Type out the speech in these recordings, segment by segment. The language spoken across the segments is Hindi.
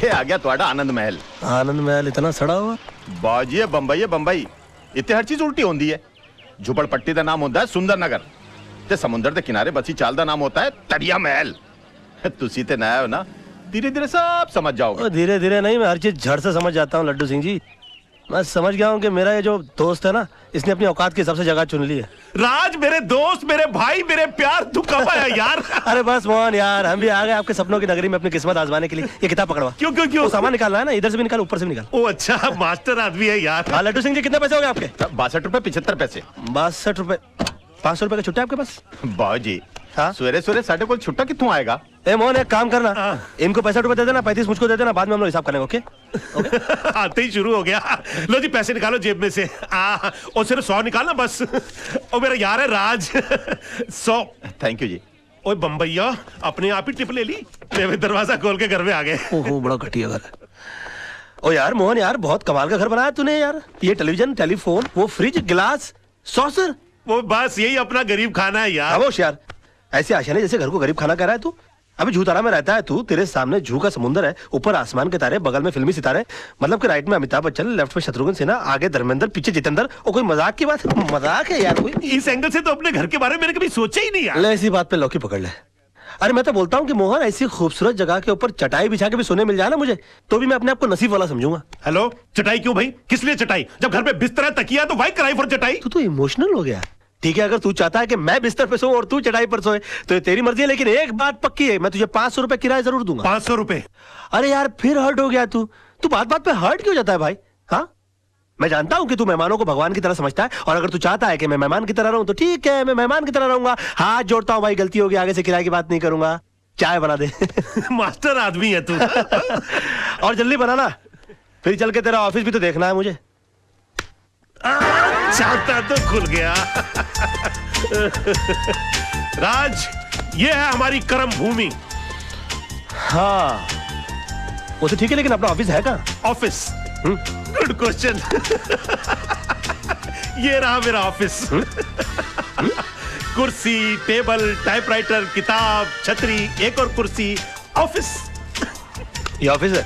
ये आ गया ਤੁਹਾਡਾ आनंद महल। आनंद महल इतना सड़ा हुआ? बाजी है बंबई बंबई। इतने हर चीज उल्टी होती है। झुपड़पट्टी का नाम होता है सुंदर नगर ते समुंदर के किनारे बसी चाल का नाम होता है तरिया महल। तुसी ते नया हो ना, धीरे धीरे सब समझ जाओगे। धीरे धीरे नहीं, मैं हर चीज झड़ से समझ जाता हूँ लड्डू सिंह जी। मैं समझ गया हूँ कि मेरा ये जो दोस्त है ना, इसने अपनी औकात के हिसाब से जगह चुन ली है। राज मेरे दोस्त, मेरे भाई, मेरे प्यार, तू कब आया यार? अरे बस मोहन यार, हम भी आ गए आपके सपनों की नगरी में अपनी किस्मत आजमाने के लिए। ये किताब पकड़वा। क्यों क्यों क्यों? सामान निकालना है ना, इधर से भी निकाल, ऊपर से भी निकाल। ओ अच्छा, मास्टर आदमी है यार। हाँ लड्डू सिंह जी, कितने पैसे हो गए आपके? 62 रुपए 75 पैसे। 62 रुपए। 500 रुपए का छुट्टा आपके पास? बाजी हाँ? सवेरे सवेरे साढ़े को छुट्टा कितों आएगा? ए मोहन एक काम करना, इनको 65 रुपए दे देना, 35 मुझको दे देना, बाद में हम लोग हिसाब करेंगे। ओके? आते ही शुरू हो गया। लो जी पैसे निकालो जेब में से। और सिर्फ 100 निकालना बस। और मेरा यार है राज। 100। थैंक यू जी। ओए बम्बैया, अपने आप ही टिप ले ली। मैं दरवाजा खोल के घर में आ गए। ओहो, बड़ा घटिया घर है। ओ यार मोहन यार, बहुत कमाल का घर बनाया तूने यार। ये टेलीविजन, टेलीफोन, वो फ्रिज, गिलास, सॉसर। वो बस यही अपना गरीब खाना है यार। खामोश यार, ऐसे आशाने जैसे घर को गरीब खाना कह रहा है तू। अभी झूतारा में रहता है तू, तेरे सामने झू का समुंदर है, ऊपर आसमान के तारे, बगल में फिल्मी सितारे। मतलब कि राइट में अमिताभ बच्चन, लेफ्ट में शत्रुघ्न सिन्हा, आगे धर्मेंद्र, पीछे जितेंद्र। और कोई मजाक की बात? मजाक है यार कोई? इस एंगल से तो अपने घर के बारे में मैंने कभी सोचा ही नहीं यार। ले इसी बात पे लौकी पकड़ ले। अरे मैं तो बोलता हूँ कि मोहन, ऐसी खूबसूरत जगह के ऊपर चटाई बिछा के भी सोने मिल जाए ना मुझे, तो भी मैं अपने आप को नसीब वाला समझूंगा। हेलो, चटाई क्यों भाई? किस लिए चटाई? जब घर पे बिस्तर है, तकिया, तो भाई कराई फॉर चटाई। तू तो इमोशनल हो गया। ठीक है, अगर तू चाहता है कि मैं बिस्तर पे सोऊं और तू चटाई पर सोए तो ये तेरी मर्जी है, लेकिन एक बात पक्की है, मैं तुझे 500 रुपए किराया जरूर दूंगा। 500 रुपए? अरे यार फिर हर्ट हो गया तू। तू बात बात पे हर्ट क्यों जाता है भाई? हाँ, मैं जानता हूं कि तू मेहमानों को भगवान की तरह समझता है, और अगर तू चाहता है कि मैं मेहमान की तरह रहूं तो ठीक है, मैं मेहमान की तरह रहूंगा। हाथ जोड़ता हूं भाई, गलती होगी, आगे से किराए की बात नहीं करूंगा। चाय बना दे। मास्टर आदमी है तू। और जल्दी बनाना, फिर चल के तेरा ऑफिस भी तो देखना है मुझे। चाहता तो खुल गया। राज, ये है हमारी कर्म भूमि। हाँ वो तो ठीक है, लेकिन अपना ऑफिस है कहाँ? ऑफिस? Good question. ये रहा मेरा ऑफिस। कुर्सी, टेबल, टाइपराइटर, किताब, छतरी, एक और कुर्सी, ऑफिस। ये ऑफिस है?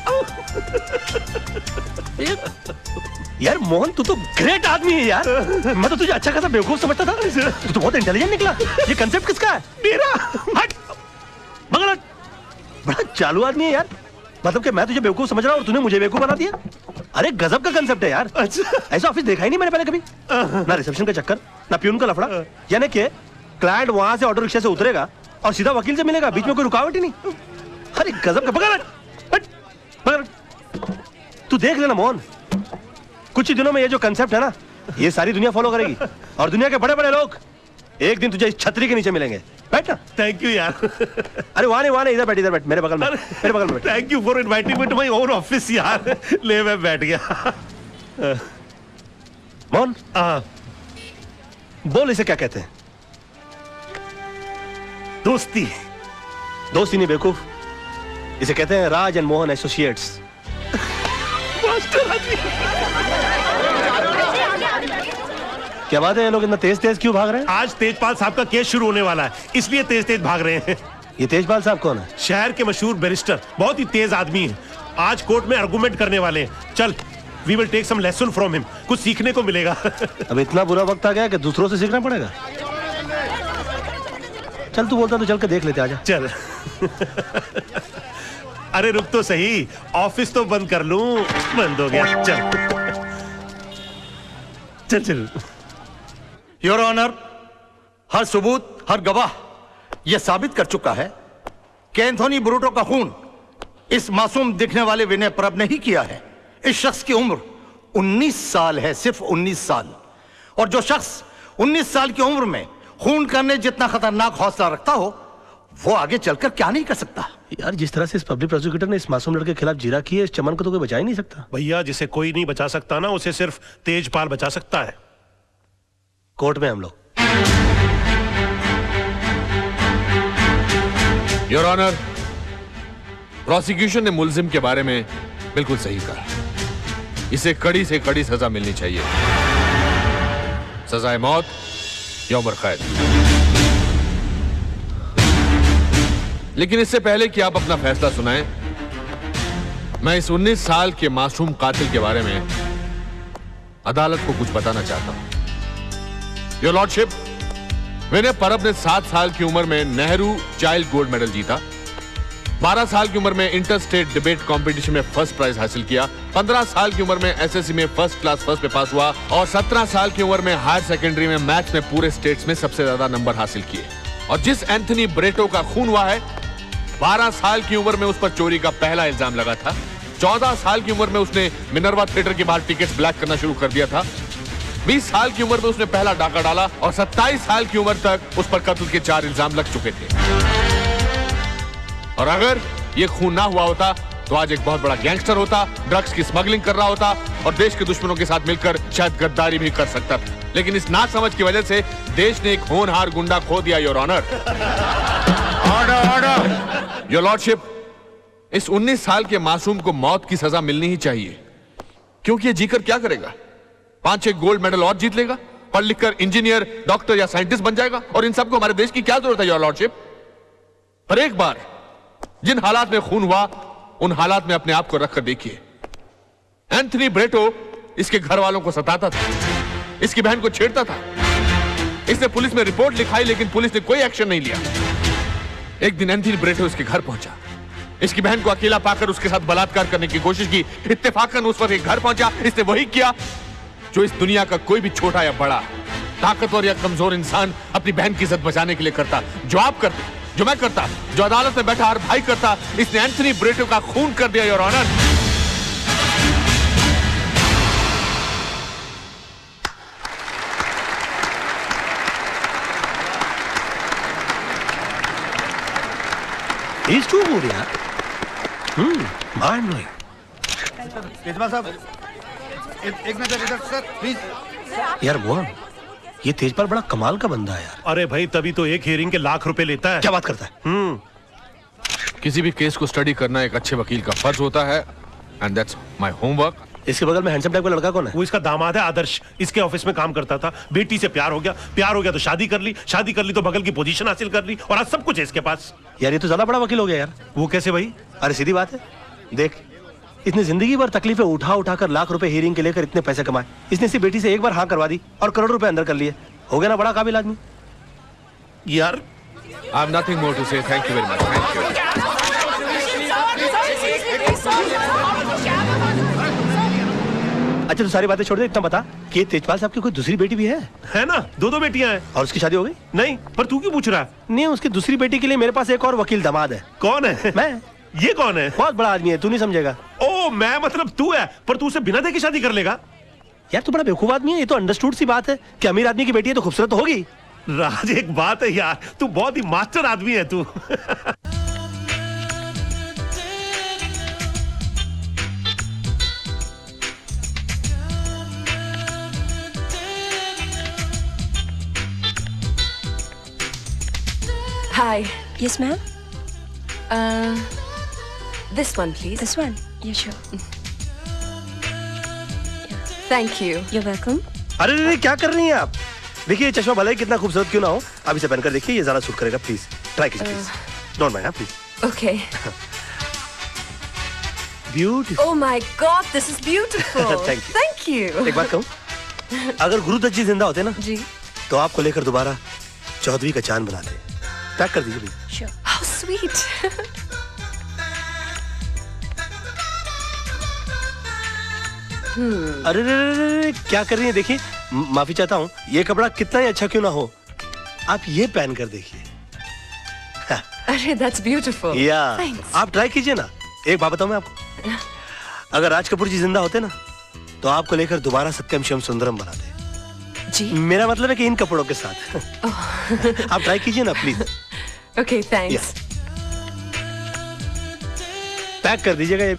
यार मोहन, तू तो ग्रेट आदमी है यार। मैं तो तुझे अच्छा खासा बेवकूफ समझता था, तू तो बहुत इंटेलिजेंट निकला। ये कंसेप्ट किसका है? मेरा। हट, मगर हट। बड़ा चालू आदमी है यार। मतलब कि मैं तुझे बेवकूफ समझ रहा हूँ और तूने मुझे बेवकूफ बना दिया। अरे गजब का कंसेप्ट है यार। अच्छा, ऐसा ऑफिस देखा ही नहीं मैंने पहले कभी। ना रिसेप्शन का चक्कर, ना प्यून का लफड़ा। यानी कि क्लाइंट वहां से ऑटो रिक्शा से उतरेगा और सीधा वकील से मिलेगा, बीच में कोई रुकावट ही नहीं। अरे गजब का। पकड़, तू देख लेना मोहन, कुछ ही दिनों में ये जो कंसेप्ट है ना, ये सारी दुनिया फॉलो करेगी, और दुनिया के बड़े बड़े लोग एक दिन तुझे इस छतरी के नीचे मिलेंगे। बैठ ना। थैंक यू यार। अरे वहां नहीं, इधर बैठ, मेरे बगल में, मेरे बगल में। Thank you for inviting me to my own office यार। ले मैं बैठ गया। मोहन, बोल इसे क्या कहते हैं? दोस्ती। दोस्ती नहीं बेवकूफ, इसे कहते हैं राज एंड मोहन एसोसिएट्स। क्या बात है, ये लोग इतना तेज तेज क्यों भाग रहे हैं? आज तेजपाल साहब का केस शुरू होने वाला है, इसलिए तेज तेज भाग रहे हैं। ये तेजपाल साहब कौन है? शहर के मशहूर बैरिस्टर, बहुत ही तेज आदमी है। आज कोर्ट में आर्गुमेंट करने वाले हैं। चल, we will take some lesson from him, कुछ सीखने को मिलेगा। अब इतना बुरा वक्त आ गया कि दूसरों से सीखना पड़ेगा। चल तू बोलता तो चल के देख लेते, आजा। चल। अरे रुक तो सही, ऑफिस तो बंद कर लूं। बंद हो गया। चल। योर ऑनर, हर सबूत, हर गवाह यह साबित कर चुका है कि एंथोनी ब्रूटो का खून इस मासूम दिखने वाले विनय परब ने ही किया है। इस शख्स की उम्र 19 साल है, सिर्फ 19 साल। और जो शख्स 19 साल की उम्र में खून करने जितना खतरनाक हौसला रखता हो, वो आगे चलकर क्या नहीं कर सकता। यार जिस तरह से इस पब्लिक प्रोसिक्यूटर ने इस मासूम लड़के के खिलाफ जीरा की है, इस चमन को तो कोई बचा ही नहीं सकता। भैया, जिसे कोई नहीं बचा सकता ना, उसे सिर्फ तेजपाल बचा सकता है। कोर्ट में हम लोग। योर ऑनर, प्रोसिक्यूशन ने मुल्जिम के बारे में बिल्कुल सही कहा। इसे कड़ी से कड़ी सजा मिलनी चाहिए, सजाए मौत या उम्र कैद। लेकिन इससे पहले कि आप अपना फैसला सुनाएं, मैं इस 19 साल के मासूम कातिल के बारे में अदालत को कुछ बताना चाहता हूं। योर लॉर्डशिप, विनय परब ने 7 साल की उम्र में नेहरू चाइल्ड गोल्ड मेडल जीता, 12 साल की उम्र में इंटर स्टेट डिबेट कंपटीशन में फर्स्ट प्राइज हासिल किया, 15 साल की उम्र में एसएससी में फर्स्ट क्लास फर्स्ट पे पास हुआ और 17 साल की उम्र में हायर सेकेंडरी में मैथ्स में पूरे स्टेट्स में सबसे ज्यादा नंबर हासिल किए। और जिस एंथनी ब्रेटो का खून हुआ है, 12 साल की उम्र में उस पर चोरी का पहला इल्जाम लगा था, 14 साल की उम्र में उसने मिनर्वा थिएटर के बाहर टिकट्स ब्लैक करना शुरू कर दिया था, 20 साल की उम्र में उसने पहला डाका डाला और 27 साल की उम्र तक उस पर कत्ल के 4 इल्जाम लग चुके थे। और अगर ये खून ना हुआ होता तो आज एक बहुत बड़ा गैंगस्टर होता, ड्रग्स की स्मगलिंग कर रहा होता और देश के दुश्मनों के साथ मिलकर शायद गद्दारी भी कर सकता था। लेकिन इस नासमझ की वजह से देश ने एक होनहार गुंडा खो दिया। Your honour, order order. Your lordship, इस 19 साल के मासूम को मौत की सजा मिलनी ही चाहिए, क्योंकि ये जीकर क्या करेगा? 5-6 गोल्ड मेडल और जीत लेगा, पढ़ लिखकर इंजीनियर, डॉक्टर या साइंटिस्ट बन जाएगा और इन सबको हमारे देश की क्या जरूरत है? योर लॉर्डशिप, पर एक बार जिन हालात में खून हुआ उन हालात में अपने आप को रखकर देखिए। एंथनी ब्रेटो इसके घर वालों को सताता था, इसकी बहन को छेड़ता था, इसने पुलिस में रिपोर्ट लिखाई लेकिन पुलिस ने कोई एक्शन नहीं लिया। एक दिन एंथनी ब्रेटो इसके घर पहुंचा, इसकी बहन को अकेला पाकर उसके साथ बलात्कार करने की कोशिश की। इत्तेफाकन उस वक्त घर पहुंचा, इसने वही किया जो इस दुनिया का कोई भी छोटा या बड़ा ताकतवर या कमजोर इंसान अपनी बहन की इज्जत बचाने के लिए करता। जो आप करते, जो मैं करता, जो अदालत में बैठा हर भाई करता, इसने एंथनी ब्रेटो का खून कर दिया। Your honour, He's too good, यार। mind blowing। तेजपाल साहब, एक नजर इधर सर प्लीज। यार मोहन, ये तेजपाल बड़ा कमाल का बंदा है यार। अरे भाई, तभी तो एक हियरिंग के लाख रुपए लेता है। क्या बात करता है? किसी भी केस को स्टडी करना एक अच्छे वकील का फर्ज होता है, एंड दैट्स माय होमवर्क। इसके बगल में हैंडसम टाइप का लड़का कौन है? वो इसका दामाद है आदर्श, इसके ऑफिस में काम करता था, बेटी से प्यार हो गया तो शादी कर ली, शादी कर ली तो बगल की पोजीशन हासिल कर ली और आज सब कुछ है इसके पास। यार ये तो ज्यादा बड़ा वकील हो गया यार। वो कैसे भाई? अरे सीधी बात है, देख, इसने जिंदगी भर तकलीफें उठा उठा कर लाख रुपए हियरिंग के लेकर इतने पैसे कमाए। इसने इसी बेटी से एक बार हाँ करवा दी और करोड़ रुपए अंदर कर लिए। हो गया ना बड़ा काबिल आदमी यार। I have nothing more to say, thank you very much, thank you. अच्छा तो सारी बातें छोड़ दे, इतना बता कि तेजपाल साहब की कोई दूसरी बेटी भी है ना? 2 बेटियां हैं। और उसकी शादी हो गई? नहीं, पर तू क्यों पूछ रहा है? नहीं, उसकी दूसरी बेटी के लिए मेरे पास एक और वकील दामाद है। कौन है? मैं। ये कौन है? बहुत बड़ा आदमी है, तू नहीं समझेगा। ओ, मैं मतलब तू है, पर तू उसे बिना देखे शादी कर लेगा? यार तू बड़ा बेवकूफ आदमी है, ये तो अंडरस्टूड सी बात है कि अमीर आदमी की बेटी है तो खूबसूरत तो होगी। राज, एक बात है यार, तू बहुत ही मास्टर आदमी है तू। Hi. Yes, ma'am. This one, please. This one. Yeah, sure. Thank you. You're welcome. अरे नहीं, क्या कर रही हैं आप? देखिए ये चश्मा भले ही कितना खूबसूरत क्यों ना हो, आप इसे पहनकर देखिए, ये ज्यादा सूट करेगा। प्लीज ट्राई कीजिए, please don't mind, please. Okay. Beautiful. Oh my God, this is beautiful. Thank you. Thank you. एक बात कहूँ, अगर गुरुदत्त जी जिंदा होते ना जी। तो आपको लेकर दोबारा चौधरी का चांद बनाते। पैक कर दीजिए प्लीज। Sure. How sweet. अरे रे रे रे, क्या कर रही हैं? देखिए, माफी चाहता हूँ, ये कपड़ा कितना ही अच्छा क्यों ना हो, आप ये पहन कर देखिए। अरे, that's beautiful. या Thanks. आप ट्राई कीजिए ना। एक बात बताऊं मैं आपको, अगर राज कपूर जी जिंदा होते ना तो आपको लेकर दोबारा सत्यम शिवम सुंदरम बनाते। जी। मेरा मतलब है कि इन कपड़ों के साथ। आप ट्राई कीजिए ना प्लीज। Okay, thanks. पैक कर दीजिएगा ये।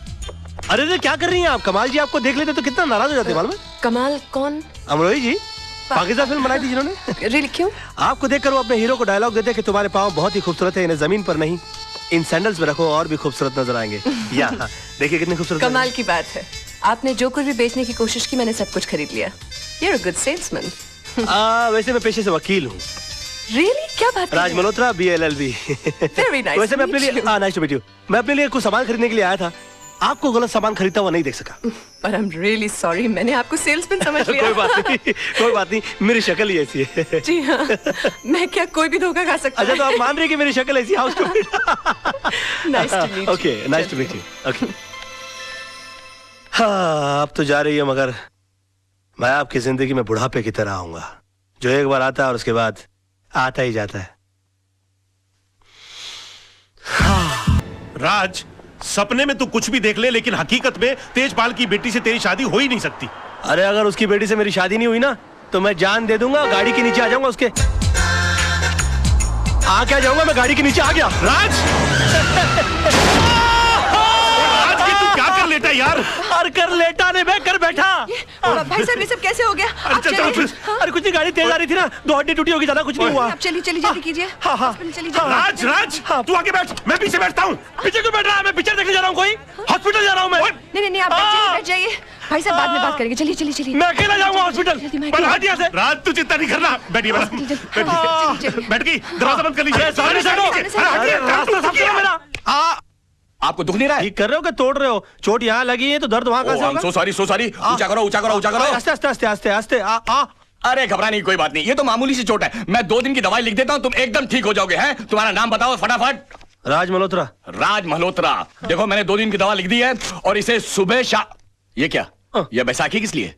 अरे रे, क्या कर रही हैं आप? कमाल जी आपको देख लेते तो कितना नाराज हो जाते हैं, मालूम है? कमाल कौन? अमरोही जी, पाकिस्तान फिल्म बनाई थी जिन्होंने। Really, क्यों? आपको देखकर वो अपने हीरो को डायलॉग देते कि तुम्हारे पाँव बहुत ही खूबसूरत है, इन्हें जमीन पर नहीं इन सैंडल्स में रखो और भी खूबसूरत नजर आएंगे। या देखिए कितने खूबसूरत। कमाल की बात है, आपने जो कुछ भी बेचने की कोशिश की मैंने सब कुछ खरीद लिया। You're a good salesman. वैसे मैं पेशे से वकील हूँ। Really? क्या बात कर राज रहे हैं? मल्होत्रा, BLLB। Very nice वैसे मैं to अपने meet लिए you. Nice to meet you. मैं अपने लिए कुछ सामान खरीदने के लिए आया था। आपको गलत सामान खरीदता हुआ नहीं देख सका। पर आई एम रियली सॉरी, मैंने आपको सेल्समैन समझ लिया। कोई बात नहीं, कोई बात नहीं, मेरी शक्ल ही ऐसी है। जी हाँ, मैं क्या कोई भी धोखा खा सकता अच्छा, तो आप मान रही हैं कि मेरी शक्ल ऐसी? How stupid. Nice to meet you. Okay, nice to meet you. Okay, हाँ, अब तो जा रही है, मगर मैं आपकी जिंदगी में बुढ़ापे की तरह आऊंगा, जो एक बार आता है और उसके बाद आता ही जाता है। राज, सपने में तू कुछ भी देख ले, लेकिन हकीकत में तेजपाल की बेटी से तेरी शादी हो ही नहीं सकती। अरे अगर उसकी बेटी से मेरी शादी नहीं हुई ना, तो मैं जान दे दूंगा, गाड़ी के नीचे आ जाऊंगा उसके। आ क्या जाऊंगा, मैं गाड़ी के नीचे आ गया। राज, राज ये तू क्या कर लेटा यार? और कर लेटा नहीं, मैं कर बैठा। भाई साहब, ये सब कैसे हो गया? आप चल, चल, चलिए। चल। अरे कुछ नहीं, गाड़ी तेज आ रही थी ना, 2 हड्डी टूटी होगी, ज्यादा कुछ नहीं हुआ। आप चलिए चलिए, जल्दी कीजिए। हाँ, हाँ। हॉस्पिटल चलिए राज, राज, तू आगे बैठ, मैं पीछे बैठता हूँ। पीछे क्यों बैठ रहा है? मैं पिक्चर देखने जा रहा हूँ, कोई हॉस्पिटल जा रहा हूँ मैं। नहीं नहीं, आप बैठ जाइए। भाई साहब, बाद में बात करेंगे। चलिए चलिए चलिए। मैं अकेला जाऊंगा हॉस्पिटल। जल्दी, मैं पर अकेला- हट यहाँ से। राज, तू चिंता नहीं करना। बैठिए मैडम, जल्दी, बैठिए। चलिए। बैठ गई, दरवाजा बंद कर लीजिए। अरे, सामने से हटो। अरे, अरे, रास्ता साफ करो मेरा। आपको दुख नहीं रहा है? ठीक कर रहे हो कि तोड़ रहे हो? चोट यहाँ लगी है तो दर्द वहाँ कहाँ से होगा? So sorry. ऊंचा करो, ऊंचा करो, ऊंचा करो। आस्ते आस्ते आस्ते आस्ते आस्ते। अरे घबराने की कोई बात नहीं, ये तो मामूली सी चोट है। मैं 2 दिन की दवाई लिख देता हूँ, तुम एकदम ठीक हो जाओगे। हैं? तुम्हारा नाम बताओ फटाफट। राज मल्होत्रा। राज मल्होत्रा। देखो, मैंने 2 दिन की दवा लिख दी है और इसे सुबह ये क्या? ये बैसाखी किस लिए?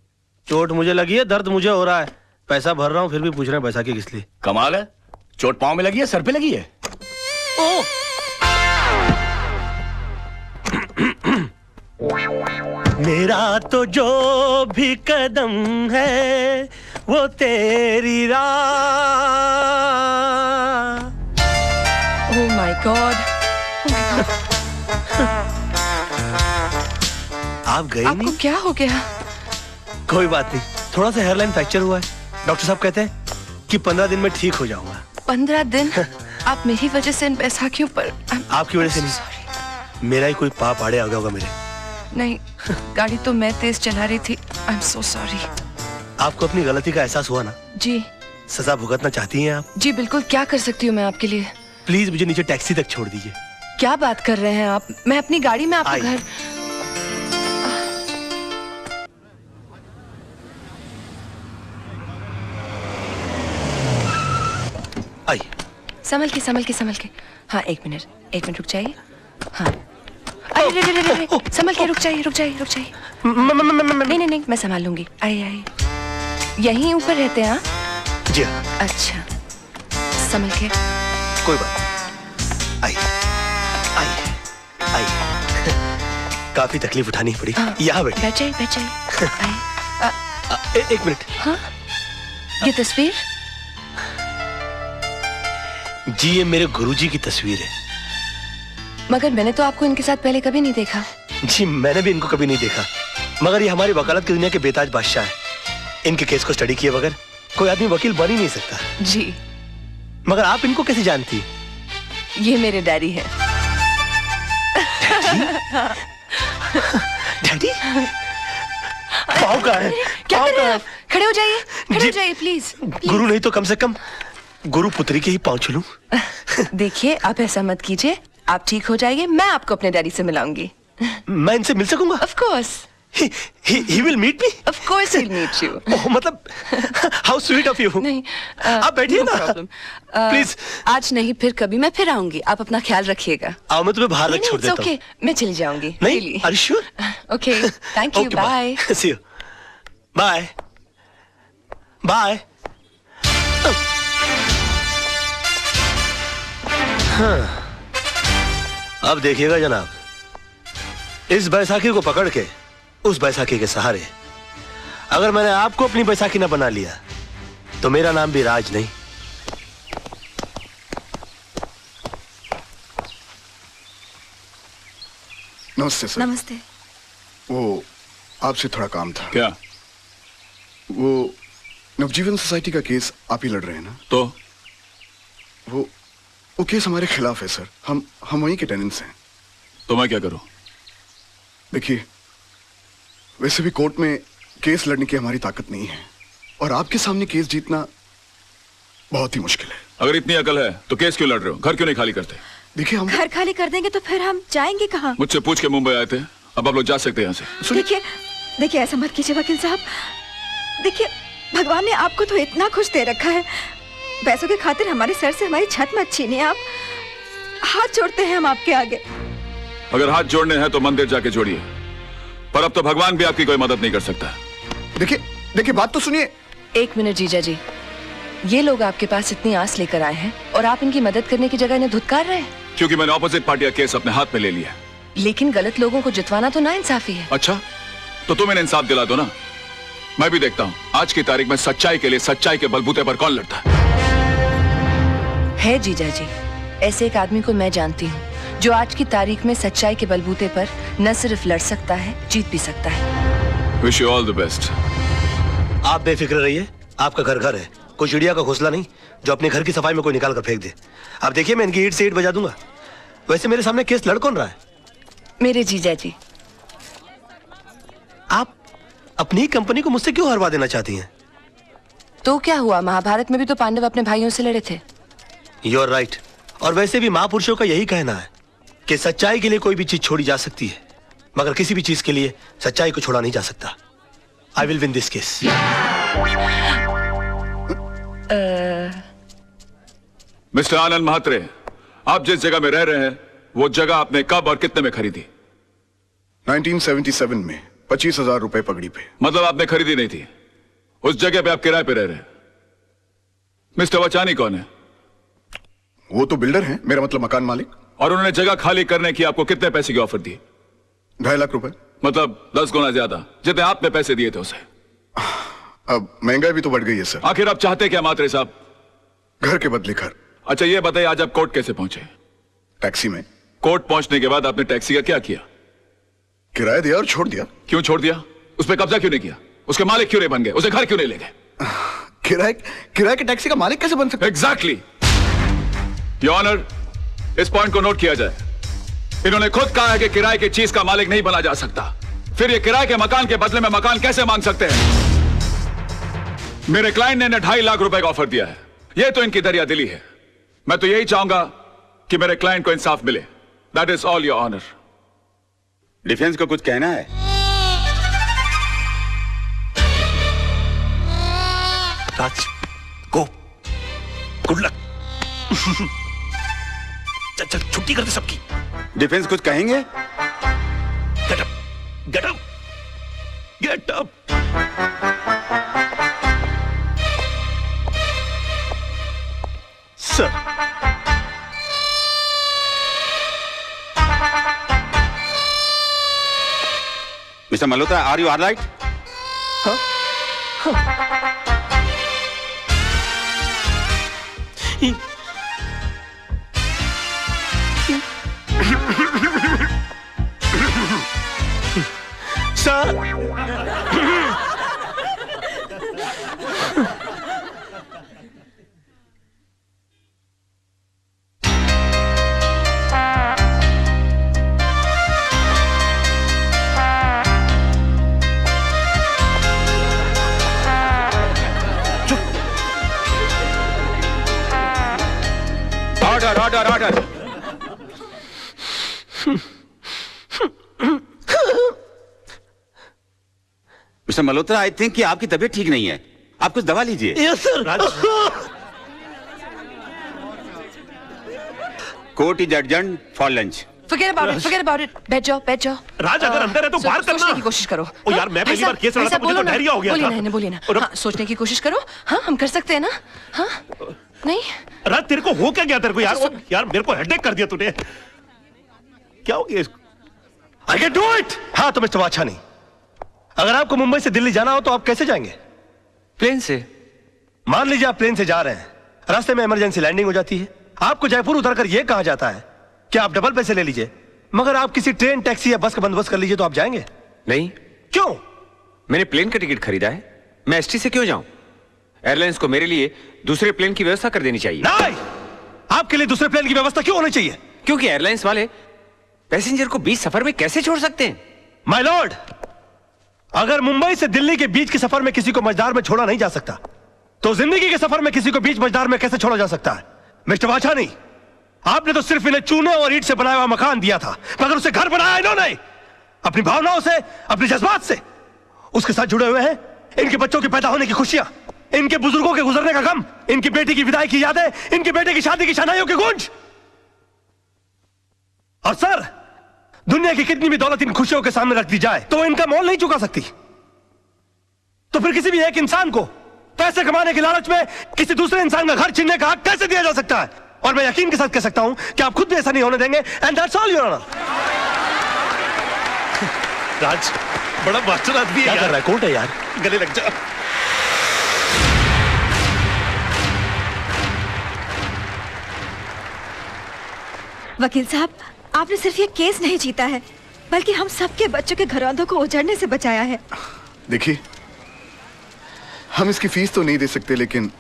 चोट मुझे लगी है, दर्द मुझे हो रहा है, पैसा भर रहा हूँ, फिर भी पूछ रहे हैं बैसाखी किस लिए। कमाल है, चोट पाँव में लगी है, सर पे लगी है। मेरा तो जो भी कदम है वो तेरी राह। ओह माय गॉड, आप गए आपको नहीं? क्या हो गया? कोई बात नहीं, थोड़ा सा हेयरलाइन फ्रैक्चर हुआ है। डॉक्टर साहब कहते हैं कि 15 दिन में ठीक हो जाऊंगा। 15 दिन? आप मेरी वजह से इन बैसाखियों पर आपकी वजह से नहीं, मेरा ही कोई पाप आड़े आ गया होगा मेरे। नहीं, गाड़ी तो मैं तेज चला रही थी। I am so sorry. आपको अपनी गलती का एहसास हुआ ना? जी सजा भुगतना चाहती हैं आप? जी बिल्कुल, क्या कर सकती हूँ मैं आपके लिए? प्लीज मुझे नीचे टैक्सी तक छोड़ दीजिए। क्या बात कर रहे हैं आप? मैं अपनी गाड़ी में आपको आइए। घर। आइए। संभल के संभल के संभल के। हाँ, एक मिनट रुक जाइए। हाँ, अरे रे रे रे रे, संभल के, रुक जाइए रुक जाइए रुक जाइए। नहीं नहीं नहीं, मैं संभाल लूंगी। आइए आइए, यहीं ऊपर रहते हैं आप? जी हाँ। अच्छा, संभल के। कोई बात नहीं। आइए आइए आइए। काफी तकलीफ उठानी पड़ी। हाँ, यहाँ बैठिए। बैठ जाइए बैठ जाइए। आइए। एक मिनट। हाँ, ये तस्वीर? जी, ये मेरे गुरुजी की तस्वीर है। मगर मैंने तो आपको इनके साथ पहले कभी नहीं देखा। जी, मैंने भी इनको कभी नहीं देखा, मगर ये हमारी वकालत की दुनिया के बेताज बादशाह है। इनके केस को स्टडी किए बगैर कोई आदमी वकील बन ही नहीं सकता। जी, मगर आप इनको कैसे जानती? ये मेरे डैडी है। डैडी? पाँव कहाँ है? क्या पाँव कर रहे कहाँ हैं है? आप? खड़े हो जाइए, खड़े हो जी, जाइए प्लीज। गुरु नहीं तो कम से कम गुरु पुत्री के ही पाँव छूलूं। देखिए, आप ऐसा मत कीजिए, आप ठीक हो जाइए, मैं आपको अपने डैडी से मिलाऊंगी। मैं इनसे मिल सकूंगा? Of course, he will meet me? Of course he'll meet you। ओह, मतलब how sweet of you। नहीं, आप बैठिए no ना। problem। Please। आज नहीं, फिर कभी मैं फिर आऊंगी, आप अपना ख्याल रखिएगा। आओ, मैं तुम्हें बाहर रख छोड़ देता हूँ। ओके, मैं चली जाऊंगी। नहीं, are you sure? Okay, thank you, Okay, बाय। See you. Bye. Bye. हाँ। अब देखिएगा जनाब, इस बैसाखी को पकड़ के उस बैसाखी के सहारे अगर मैंने आपको अपनी बैसाखी न बना लिया तो मेरा नाम भी राज नहीं। नमस्ते सर। नमस्ते। वो आपसे थोड़ा काम था। क्या? वो नवजीवन सोसाइटी का केस आप ही लड़ रहे हैं ना? तो वो केस हमारे खिलाफ है सर। हम वहीं के टेनेंट्स हैं। तो मैं क्या करूं? देखिए, वैसे भी कोर्ट में केस लड़ने की हमारी ताकत नहीं है और आपके सामने केस जीतना बहुत ही मुश्किल है। अगर इतनी अकल है तो केस क्यों लड़ रहे हो? घर क्यों नहीं खाली करते? देखिए, हम घर खाली कर देंगे तो फिर हम जाएंगे कहाँ? मुझसे पूछ के मुंबई आए थे, अब आप लोग जा सकते हैं यहाँ से। देखिए देखिए, ऐसा मत कीजिए वकील साहब। देखिए, भगवान ने आपको तो इतना खुश दे रखा है, पैसों के खातिर हमारे सर से हमारी छत मत छीनिए आप। हाथ जोड़ते हैं हम आपके आगे। अगर हाथ जोड़ने हैं तो मंदिर जाके जोड़िए, पर अब तो भगवान भी आपकी कोई मदद नहीं कर सकता। देखिए देखिए, बात तो सुनिए। 1 मिनट जीजा जी, ये लोग आपके पास इतनी आस लेकर आए हैं और आप इनकी मदद करने की जगह इन्हें धुतकार रहे हैं। क्योंकि मैंने ऑपोजिट पार्टी का केस अपने हाथ में ले लिया। लेकिन गलत लोगों को जितवाना तो नाइंसाफी है। अच्छा, तो तुम इन्हें इंसाफ दिला दो ना। मैं भी देखता हूँ आज की तारीख में सच्चाई के लिए सच्चाई के बलबूते पर कौन लड़ता है। जीजा जी, ऐसे एक आदमी को मैं जानती हूँ जो आज की तारीख में सच्चाई के बलबूते पर न सिर्फ लड़ सकता है, जीत भी सकता है। Wish you all the best. आप बेफिक्र रहिए, आपका घर घर है, कोई चिड़िया का घोंसला नहीं जो अपने घर की सफाई में कोई निकाल कर फेंक दे। अब देखिए, मैं इनकी ईंट से ईंट बजा दूंगा। वैसे मेरे सामने केस लड़ कौन रहा है? मेरे जीजा जी। आप अपनी कंपनी को मुझसे क्यों हरवा देना चाहती हैं? तो क्या हुआ, महाभारत में भी तो पांडव अपने भाइयों से लड़े थे। You are right. और वैसे भी महापुरुषों का यही कहना है कि सच्चाई के लिए कोई भी चीज छोड़ी जा सकती है, मगर किसी भी चीज के लिए सच्चाई को छोड़ा नहीं जा सकता। I will win this case. Mister Anand Mhatre, आप जिस जगह में रह रहे हैं वो जगह आपने कब और कितने में खरीदी? 1977 में 25,000 रुपए पगड़ी पे। मतलब आपने खरीदी नहीं थी, उस जगह पे आप किराए पे रह रहे हैं। मिस्टर वचानी कौन है? वो तो बिल्डर हैं, मेरा मतलब मकान मालिक। और उन्होंने जगह खाली करने की आपको कितने पैसे की ऑफर दी? 2.5 लाख रुपए। मतलब 10 गुना ज्यादा जितने आपने पैसे दिए थे उसे। अब महंगाई भी तो बढ़ गई है सर। आखिर आप चाहते क्या महात्रे साहब? घर के बदले घर। अच्छा ये बताइए, आज आप कोर्ट कैसे पहुंचे? टैक्सी में। कोर्ट पहुंचने के बाद आपने टैक्सी का क्या किया? किराया दिया और छोड़ दिया। क्यों छोड़ दिया? उस पर कब्जा क्यों नहीं किया? उसके मालिक क्यों नहीं बन गए? उसे घर क्यों नहीं ले गए? किराए के टैक्सी का मालिक कैसे बन सकता? एग्जैक्टली। योर ऑनर, इस पॉइंट को नोट किया जाए। इन्होंने खुद कहा है कि किराए की चीज का मालिक नहीं बना जा सकता, फिर ये किराए के मकान के बदले में मकान कैसे मांग सकते हैं? मेरे क्लाइंट ने इन्हें 2.5 लाख रुपए का ऑफर दिया है। ये तो इनकी दरिया दिली है। मैं तो यही चाहूंगा कि मेरे क्लाइंट को इंसाफ मिले। That is all your honour. Defence को कुछ कहना है? Raj, go, good luck. चल चल, छुट्टी कर दे सबकी। डिफेंस कुछ कहेंगे? Get up, get up, get up. Sir, mister Malhotra, are you alright? Sir, order order order. Mister Malhotra, I think कि आपकी तबीयत ठीक नहीं है, आप कुछ दवा लीजिए। Yes sir. Court is adjourned for lunch. Forget about it, forget about it. बैठ जाओ, बैठ जाओ। राज, अगर अंदर है तो बाहर करना। सोचने की कोशिश करो। ओ यार, मैं पहली बार केस लड़ा था, मुझे तो डायरिया हो गया था। बोलिए ना, बोलिए ना। हाँ, सोचने की कोशिश करो। हाँ, हम कर सकते हैं ना? हाँ, नहीं? राज, तेरे को हो क्या गया? तेरे को यार मेरे को हेडेक कर दिया तूने। क्या हो गया इसको? I can do it! हाँ तो मिस्टर वाछानी, अगर आपको मुंबई से दिल्ली जाना हो तो आप कैसे जाएंगे? प्लेन से। मान लीजिए आप प्लेन से जा रहे हैं, रास्ते में इमरजेंसी लैंडिंग हो जाती है, आपको जयपुर उतरकर यह कहा जाता है कि आप डबल पैसे ले लीजिए, मगर आप किसी ट्रेन, टैक्सी या बस का बंदोबस्त कर लीजिए, तो आप जाएंगे? नहीं। क्यों? मैंने प्लेन का टिकट खरीदा है, मैं एसटी से क्यों जाऊं? एयरलाइंस को मेरे लिए दूसरे प्लेन की व्यवस्था कर देनी चाहिए। नहीं, आपके लिए दूसरे प्लेन की व्यवस्था क्यों होनी चाहिए? क्योंकि एयरलाइंस वाले पैसेंजर को बीच सफर में कैसे छोड़ सकते हैं? माय लॉर्ड, अगर मुंबई से दिल्ली के बीच के सफर में किसी को मझधार में छोड़ा नहीं जा सकता, तो जिंदगी के सफर में किसी को बीच मझधार में कैसे छोड़ा जा सकता है? मिस्टर वाछानी, आपने तो सिर्फ इन्हें चूने और ईंट से बनाया हुआ मकान दिया था, मगर उसे घर बनाया इन्होंने। अपनी भावनाओं से, अपने जज्बात से उसके साथ जुड़े हुए हैं। इनके बच्चों के पैदा होने की खुशियां, इनके बुजुर्गों के गुजरने का गम, इनकी बेटी की विदाई की यादें, इनके बेटे की शादी की शनाइयों की गूंज। और सर, दुनिया की कितनी भी दौलत इन खुशियों के सामने रख दी जाए तो इनका मोल नहीं चुका सकती। तो फिर किसी भी एक इंसान को पैसे कमाने के लालच में किसी दूसरे इंसान का घर छीनने का हक कैसे दिया जा सकता है? और मैं यकीन के साथ कह सकता हूं कि आप खुद भी ऐसा नहीं होने देंगे। And that's all your honour. Raj बड़ा मास्टर आदमी है क्या यार। कर रहा है? कोर्ट है यार, गले लग जा। वकील साहब, आपने सिर्फ ये केस नहीं जीता है बल्कि हम सबके बच्चों के घरौंदों को उजड़ने से बचाया है। देखिए, हम इसकी फीस तो नहीं दे सकते, लेकिन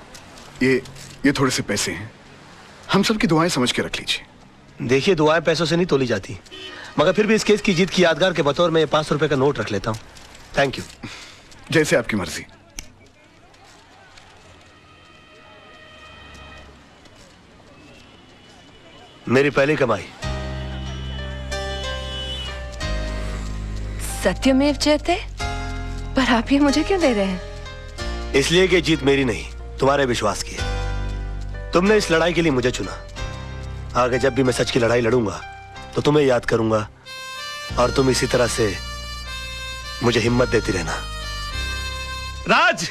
ये थोड़े से पैसे हैं, हम सबकी दुआएं समझ के रख लीजिए। देखिए, दुआएं पैसों से नहीं तोली जाती, मगर फिर भी इस केस की जीत की यादगार के बतौर में 500 रुपए का नोट रख लेता हूं। Thank you. जैसे आपकी मर्जी। मेरी पहली कमाई। सत्यमेव जयते, पर आप ये मुझे क्यों दे रहे हैं? इसलिए कि जीत मेरी नहीं, तुम्हारे विश्वास की है। तुमने इस लड़ाई के लिए मुझे चुना। आगे जब भी मैं सच की लड़ाई लड़ूंगा तो तुम्हें याद करूंगा, और तुम इसी तरह से मुझे हिम्मत देती रहना। राज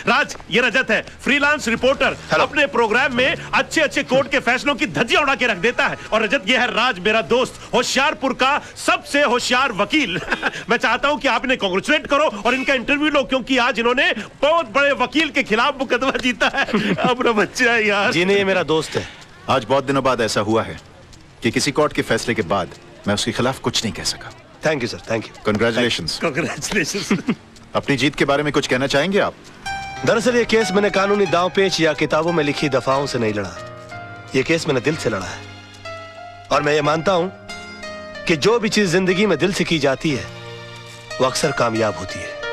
राज, ये रजत है, फ्रीलांस रिपोर्टर। अपने प्रोग्राम में अच्छे अच्छे कोर्ट के फैसलों की धज्जियां उड़ा के रख देता है। और रजत, ये है राज, मेरा दोस्त, होशियारपुर का सबसे होशियार वकील। मैं चाहता हूं कि आप इन्हें कांग्रेचुलेट करो और इनका इंटरव्यू लो, क्योंकि आज इन्होंने बहुत बड़े वकील के खिलाफ मुकदमा जीता है। अपना बच्चा है यार। जी नहीं, ये मेरा दोस्त है। आज बहुत दिनों बाद ऐसा हुआ है कि किसी कोर्ट के फैसले के बाद मैं उसके खिलाफ कुछ नहीं कह सका। Thank you sir, thank you. Congratulations. Congratulation. अपनी जीत के बारे में कुछ कहना चाहेंगे आप? दरअसल ये केस मैंने कानूनी दांव पेच या किताबों में लिखी दफाओं से नहीं लड़ा। ये केस मैंने दिल से लड़ा है। और मैं ये मानता हूं कि जो भी चीज जिंदगी में दिल से की जाती है वो अक्सर कामयाब होती है।